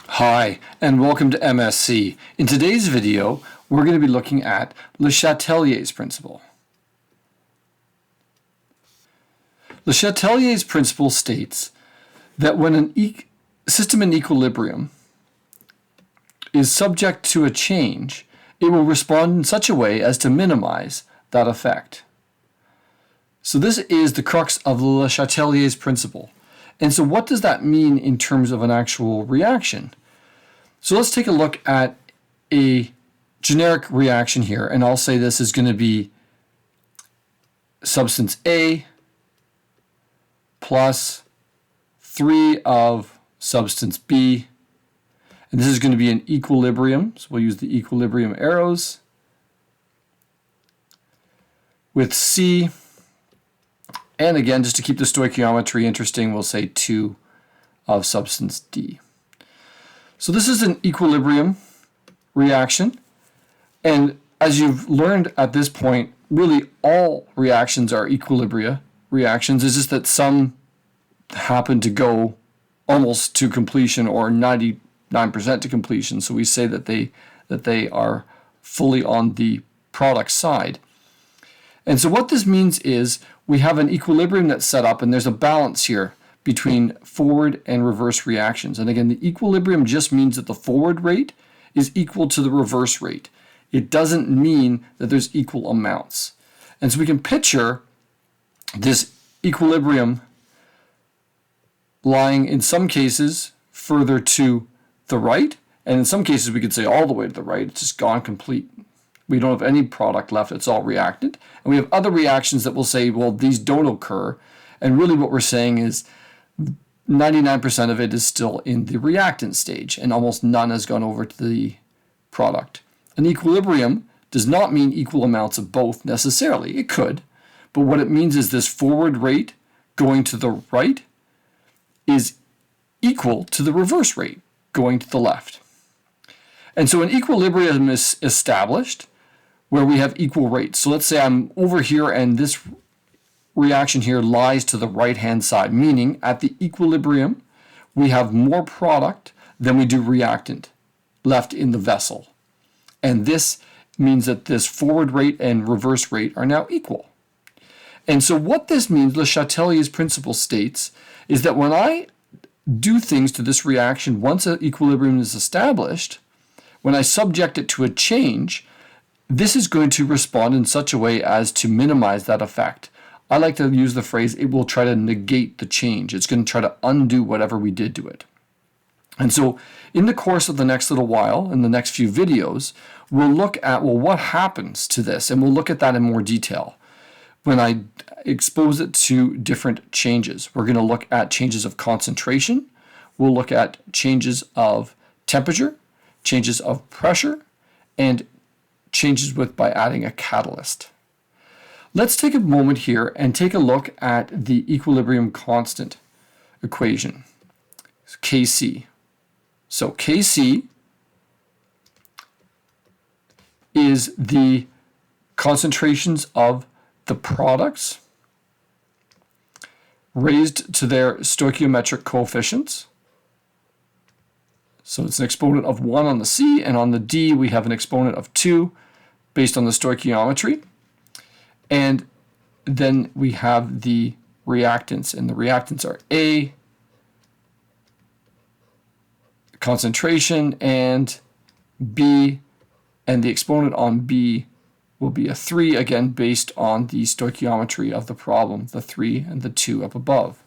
Hi, and welcome to MSc. In today's video, we're going to be looking at Le Chatelier's principle. Le Chatelier's principle states that when an system in equilibrium is subject to a change, it will respond in such a way as to minimize that effect. So this is the crux of Le Chatelier's principle. And so what does that mean in terms of an actual reaction? So let's take a look at a generic reaction here, and I'll say this is going to be substance A plus 3 of substance B, and this is going to be an equilibrium, so we'll use the equilibrium arrows, with C, and again, just to keep the stoichiometry interesting, we'll say 2 of substance D. So this is an equilibrium reaction, and as you've learned at this point, really all reactions are equilibria reactions. It's just that some happen to go almost to completion or 99% to completion, so we say that they are fully on the product side. And so what this means is we have an equilibrium that's set up, and there's a balance here between forward and reverse reactions. And again, the equilibrium just means that the forward rate is equal to the reverse rate. It doesn't mean that there's equal amounts. And so we can picture this equilibrium lying in some cases further to the right, and in some cases we could say all the way to the right. It's just gone complete. We don't have any product left, it's all reactant. And we have other reactions that will say, well, these don't occur. And really what we're saying is 99% of it is still in the reactant stage, and almost none has gone over to the product. An equilibrium does not mean equal amounts of both necessarily. It could, but what it means is this forward rate going to the right is equal to the reverse rate going to the left. And so an equilibrium is established where we have equal rates. So let's say I'm over here and this reaction here lies to the right-hand side, meaning at the equilibrium, we have more product than we do reactant left in the vessel. And this means that this forward rate and reverse rate are now equal. And so what this means, Le Chatelier's principle states, is that when I do things to this reaction, once an equilibrium is established, when I subject it to a change, this is going to respond in such a way as to minimize that effect. I like to use the phrase, it will try to negate the change. It's going to try to undo whatever we did to it. And so in the course of the next little while, in the next few videos, we'll look at, well, what happens to this? And we'll look at that in more detail. When I expose it to different changes, we're going to look at changes of concentration. We'll look at changes of temperature, changes of pressure, and changes by adding a catalyst. Let's take a moment here and take a look at the equilibrium constant equation, Kc. So Kc is the concentrations of the products raised to their stoichiometric coefficients. So it's an exponent of 1 on the C, and on the D we have an exponent of 2 based on the stoichiometry. And then we have the reactants, and the reactants are A, concentration, and B, and the exponent on B will be a 3, again based on the stoichiometry of the problem. The 3 and the 2 up above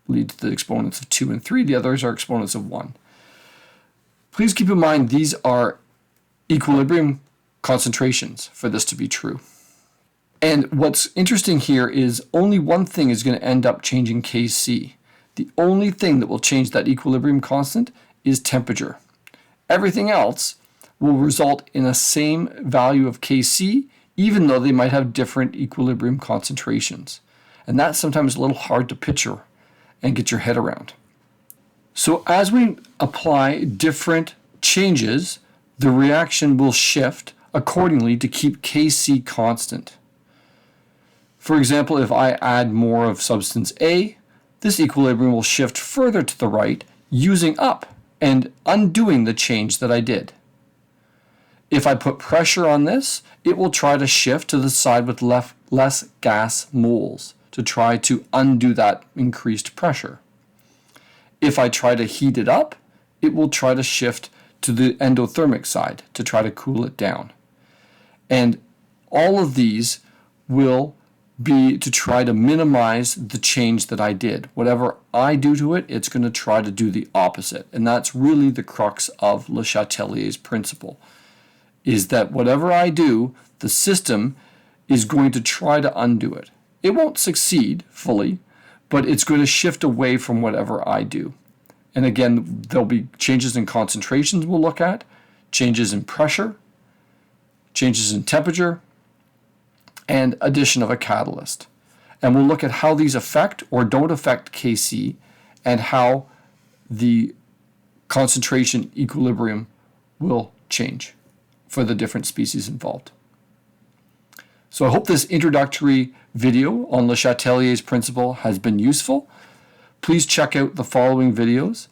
lead to the exponents of 2 and 3. The others are exponents of 1. Please keep in mind these are equilibrium concentrations for this to be true. And what's interesting here is only one thing is going to end up changing Kc. The only thing that will change that equilibrium constant is temperature. Everything else will result in a same value of Kc, even though they might have different equilibrium concentrations. And that's sometimes a little hard to picture and get your head around. So as we apply different changes, the reaction will shift accordingly to keep Kc constant. For example, if I add more of substance A, this equilibrium will shift further to the right, using up and undoing the change that I did. If I put pressure on this, it will try to shift to the side with less gas moles to try to undo that increased pressure. If I try to heat it up, it will try to shift to the endothermic side to try to cool it down. And all of these will be to try to minimize the change that I did. Whatever I do to it, it's going to try to do the opposite. And that's really the crux of Le Chatelier's principle, is that whatever I do, the system is going to try to undo it. It won't succeed fully, but it's going to shift away from whatever I do. And again, there'll be changes in concentrations we'll look at, changes in pressure, changes in temperature, and addition of a catalyst. And we'll look at how these affect or don't affect Kc and how the concentration equilibrium will change for the different species involved. So I hope this introductory video on Le Chatelier's principle has been useful. Please check out the following videos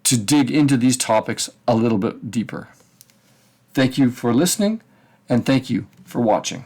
to dig into these topics a little bit deeper. Thank you for listening, and thank you for watching.